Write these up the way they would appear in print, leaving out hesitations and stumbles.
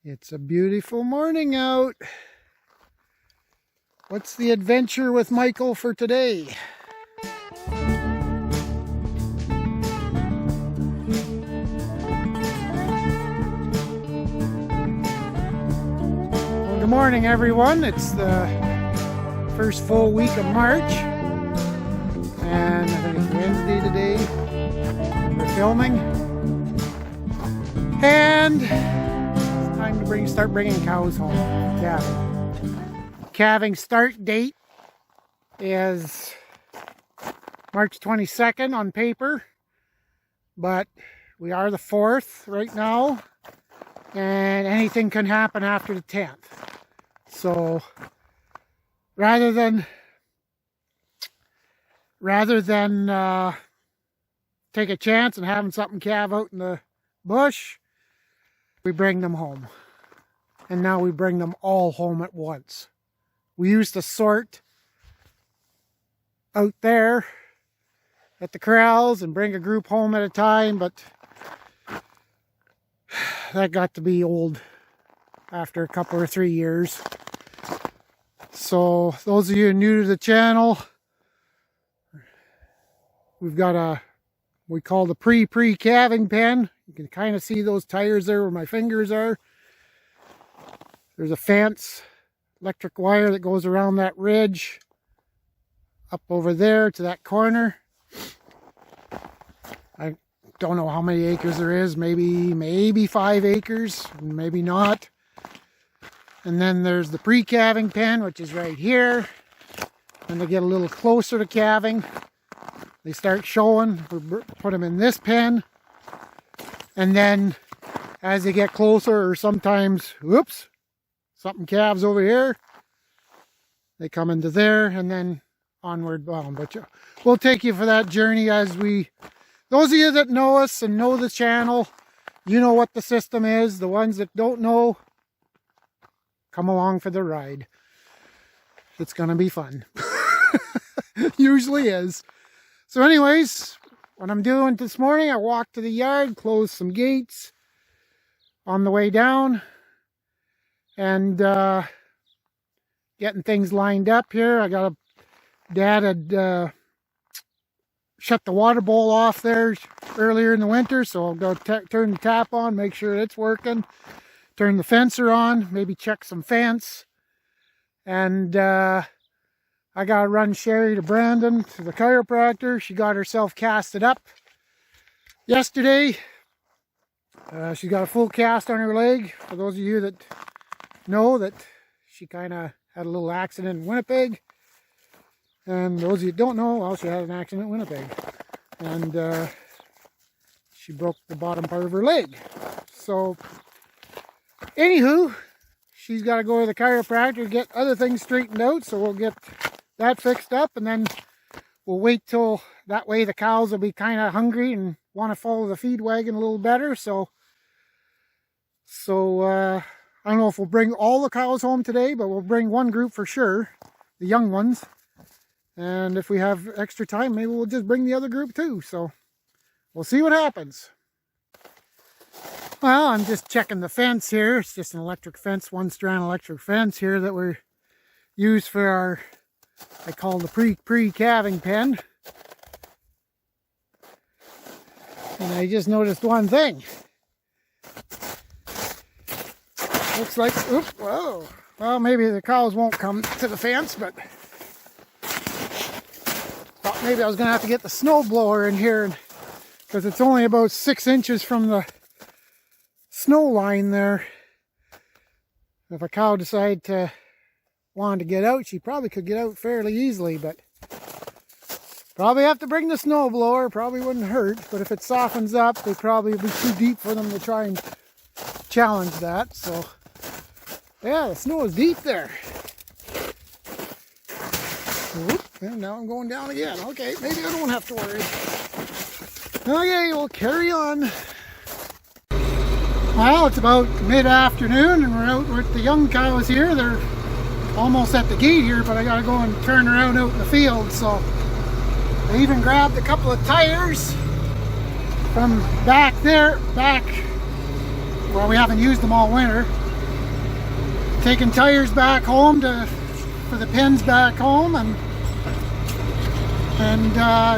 It's a beautiful morning out. What's the adventure with Michael for today? Well, good morning, everyone. It's the first full week of March, and I think it's Wednesday today. We're filming, and time to start bringing cows home. Calving start date is March 22nd on paper, but we are the 4th right now, and anything can happen after the 10th. So rather than take a chance and having something calve out in the bush, we bring them home. And now we bring them all home at once. We used to sort out there at the corrals and bring a group home at a time, but that got to be old after a couple or 3 years. So those of you new to the channel, we've got we call the pre-calving pen. You can kind of see those tires there where my fingers are. There's a fence, electric wire that goes around that ridge, up over there to that corner. I don't know how many acres there is, maybe 5 acres, maybe not. And then there's the pre-calving pen, which is right here. When they get a little closer to calving, they start showing. We put them in this pen, and then as they get closer, or sometimes, whoops, something calves over here, they come into there, and then onward bound. But we'll take you for that journey as those of you that know us and know the channel, you know what the system is. The ones that don't know, come along for the ride. It's gonna be fun. Usually is. So anyways, what I'm doing this morning, I walked to the yard, closed some gates on the way down, and getting things lined up here. Dad had shut the water bowl off there earlier in the winter, so I'll go turn the tap on, make sure it's working, turn the fencer on, maybe check some fence, and I gotta run Sherry to Brandon to the chiropractor. She got herself casted up yesterday. She got a full cast on her leg. For those of you that know that she kind of had a little accident in Winnipeg. And those of you that don't know, well, she had an accident in Winnipeg. And she broke the bottom part of her leg. So, anywho, she's got to go to the chiropractor, get other things straightened out. So we'll get that fixed up, and then we'll wait till that way the cows will be kind of hungry and want to follow the feed wagon a little better. So I don't know if we'll bring all the cows home today, but we'll bring one group for sure, the young ones. And if we have extra time, maybe we'll just bring the other group too. So we'll see what happens. Well, I'm just checking the fence here. It's just an electric fence, one strand electric fence here that we're used for our, I call the pre-calving pen. And I just noticed one thing. Looks like, oops, whoa. Well, maybe the cows won't come to the fence, but thought maybe I was going to have to get the snow blower in here, because it's only about 6 inches from the snow line there. If a cow decided to want to get out, she probably could get out fairly easily, but probably have to bring the snow blower. Probably wouldn't hurt, but if it softens up, they probably would be too deep for them to try and challenge that. So yeah, the snow is deep there. Whoop, and now I'm going down again. Okay, maybe I don't have to worry. Okay, we'll carry on. Well, it's about mid-afternoon, and we're out with the young cows here. They're almost at the gate here, but I gotta go and turn around out in the field. So I even grabbed a couple of tires from back there, well, we haven't used them all winter. taking tires back home for the pins back home, and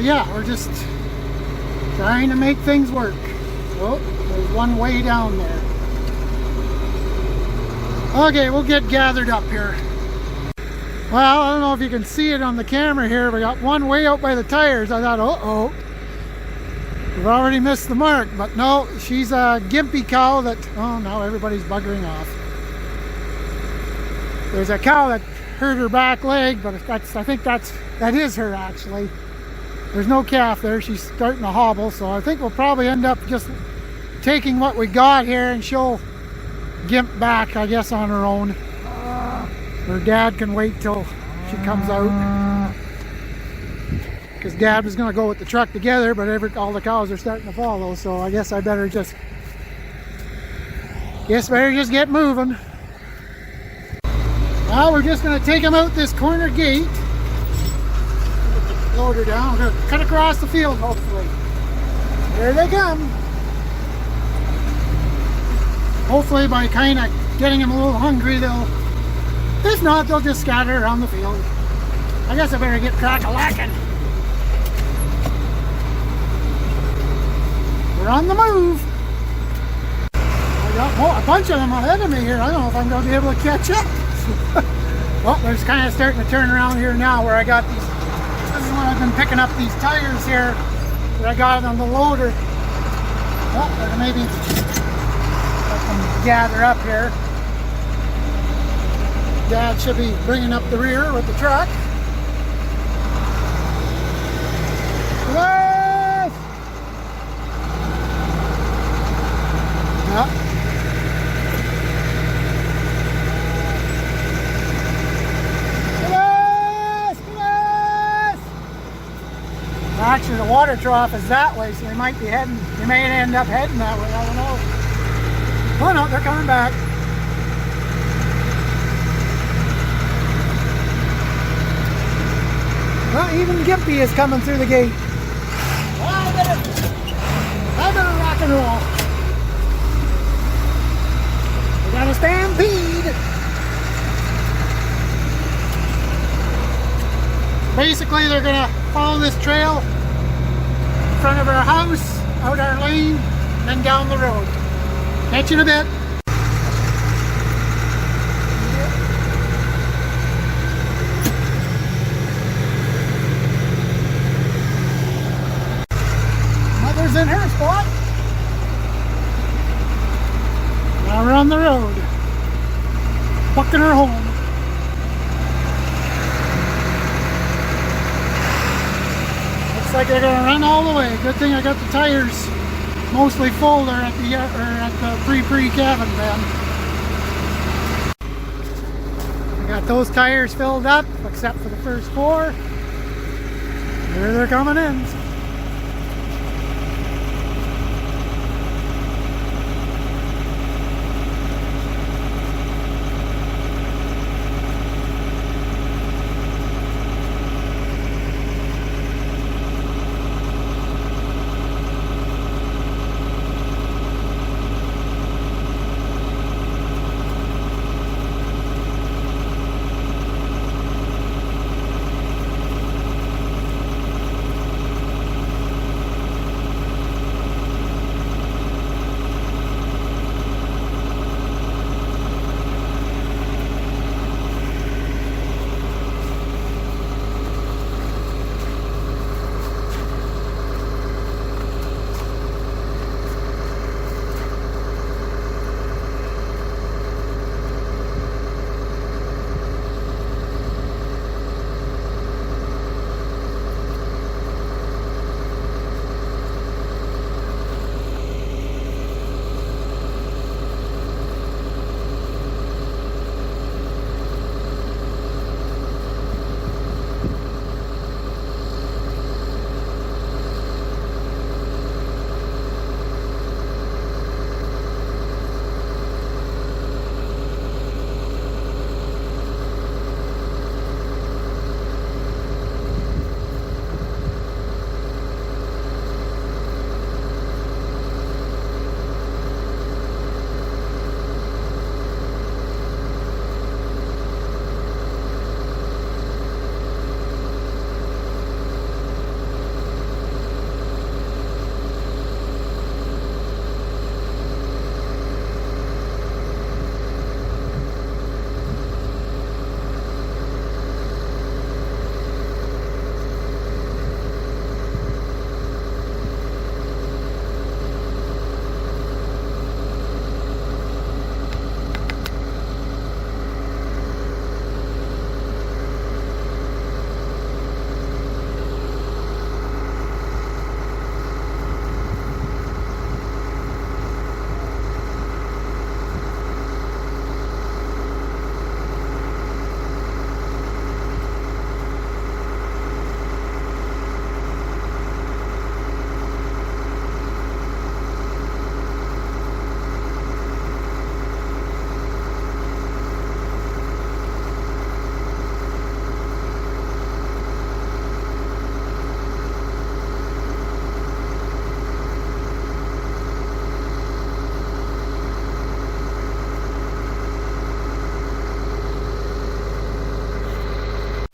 yeah, we're just trying to make things work. Oh, there's one way down there. Okay, we'll get gathered up here. Well, I don't know if you can see it on the camera here. We got one way out by the tires. I thought, uh-oh, we've already missed the mark. But no, she's a gimpy cow that, oh, now everybody's buggering off. There's a cow that hurt her back leg, but I think that is her actually. There's no calf there. She's starting to hobble, so I think we'll probably end up just taking what we got here, and she'll gimp back, I guess, on her own. Her dad can wait till she comes out, because Dad was going to go with the truck together, but all the cows are starting to follow, so I guess I better just get moving. Well, we're just going to take them out this corner gate. Loader down. We're going to cut across the field, hopefully. There they come. Hopefully, by kind of getting them a little hungry, if not, they'll just scatter around the field. I guess I better get crack-a-lacking. We're on the move. I got a bunch of them ahead of me here. I don't know if I'm going to be able to catch up. Well, they're kind of starting to turn around here now, where I got these. This is when I've been picking up these tires here that I got on the loader. Well, maybe let them gather up here. Dad should be bringing up the rear with the truck. Yes! Yep. Actually, the water trough is that way, so they may end up heading that way. I don't know. Oh no, they're coming back. Well, even Gimpy is coming through the gate. Well, I better rock and roll. We got a stampede. Basically, they're gonna follow this trail in front of our house, out our lane, then down the road. Catch you in a bit. Mother's in her spot. Now we're on the road, bucking her home. Looks like they're gonna run all the way. Good thing I got the tires mostly full there at the pre-calving bend. I got those tires filled up except for the first 4. Here they're coming in.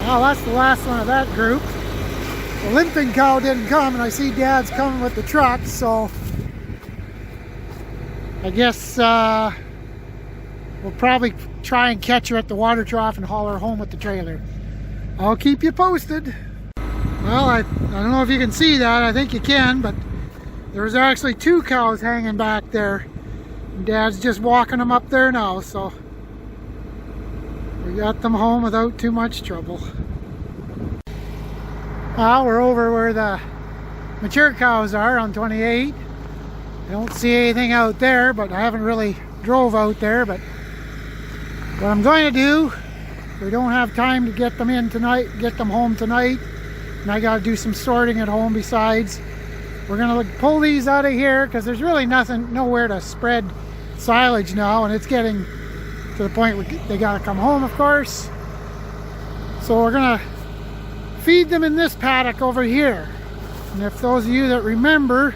Well, that's the last one of that group. The limping cow didn't come, and I see Dad's coming with the truck, so I guess we'll probably try and catch her at the water trough and haul her home with the trailer. I'll keep you posted. Well, I don't know if you can see that. I think you can, but there's actually 2 cows hanging back there. And Dad's just walking them up there now, so we got them home without too much trouble. Well, we're over where the mature cows are on 28. I don't see anything out there, but I haven't really drove out there. But what I'm going to do, we don't have time to get them in tonight, get them home tonight, and I got to do some sorting at home besides. We're going to pull these out of here because there's really nowhere to spread silage now, and it's getting to the point where they got to come home, of course. So we're going to feed them in this paddock over here. And if those of you that remember,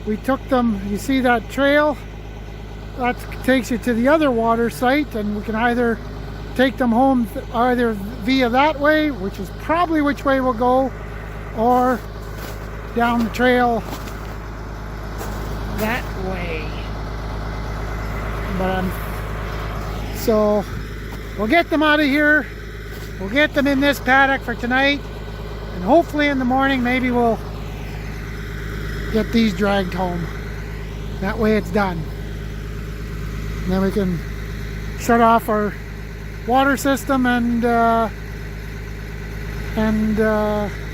we took them, you see that trail? That takes you to the other water site, and we can either take them home either via that way, which is probably which way we'll go, or down the trail that way. But so we'll get them out of here. We'll get them in this paddock for tonight, and hopefully in the morning maybe we'll get these dragged home. That way it's done. And then we can shut off our water system and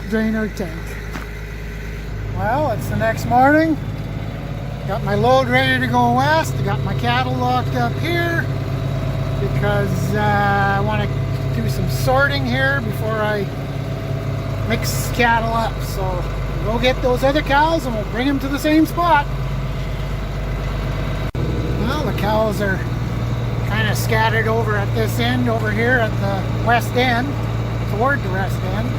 drain our tank. Well, it's the next morning. Got my load ready to go west. I got my cattle locked up here because I want to do some sorting here before I mix cattle up. So we'll get those other cows and we'll bring them to the same spot. Well, the cows are kind of scattered over at this end over here at the west end, toward the west end.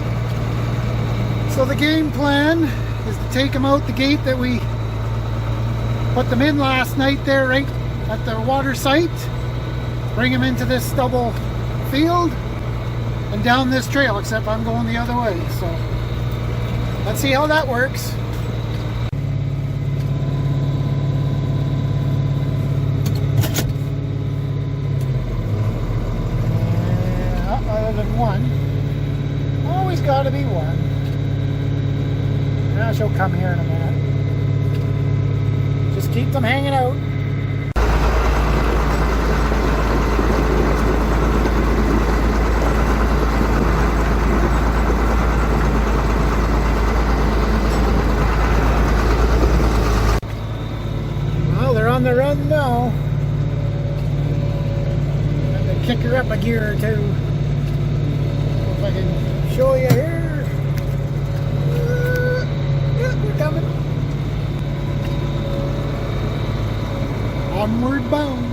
So the game plan is to take them out the gate that we put them in last night there, right at the water site, bring them into this stubble field and down this trail, except I'm going the other way. So let's see how that works. Other than one, always got to be one. Now she'll come here in a minute. Just keep them hanging out. Well, they're on the run now. I'm going to kick her up a gear or two. If I can show you here. Yeah, we're coming. Homeward Bound.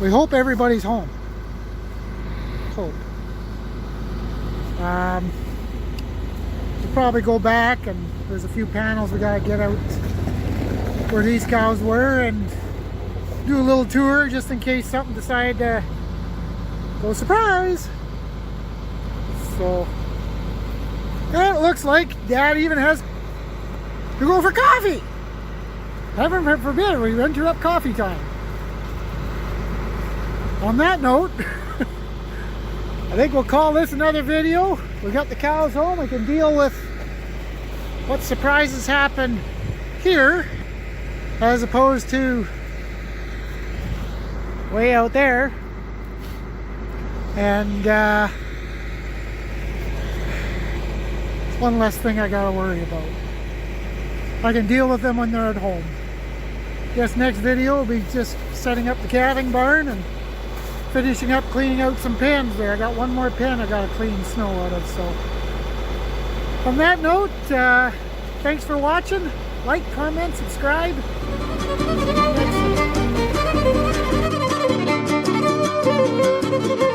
we hope everybody's home. Hope. We'll probably go back, and there's a few panels we gotta get out where these cows were and do a little tour just in case something decided to go surprise. So, and it looks like Dad even has to go for coffee. Heaven forbid we interrupt coffee time. On that note, I think we'll call this another video. We got the cows home. We can deal with what surprises happen here as opposed to way out there. And it's one less thing I gotta worry about. I can deal with them when they're at home. Guess next video will be just setting up the calving barn and finishing up cleaning out some pens there. I got one more pen I gotta clean snow out of. So on that note, thanks for watching. Like, comment, subscribe. See you next time.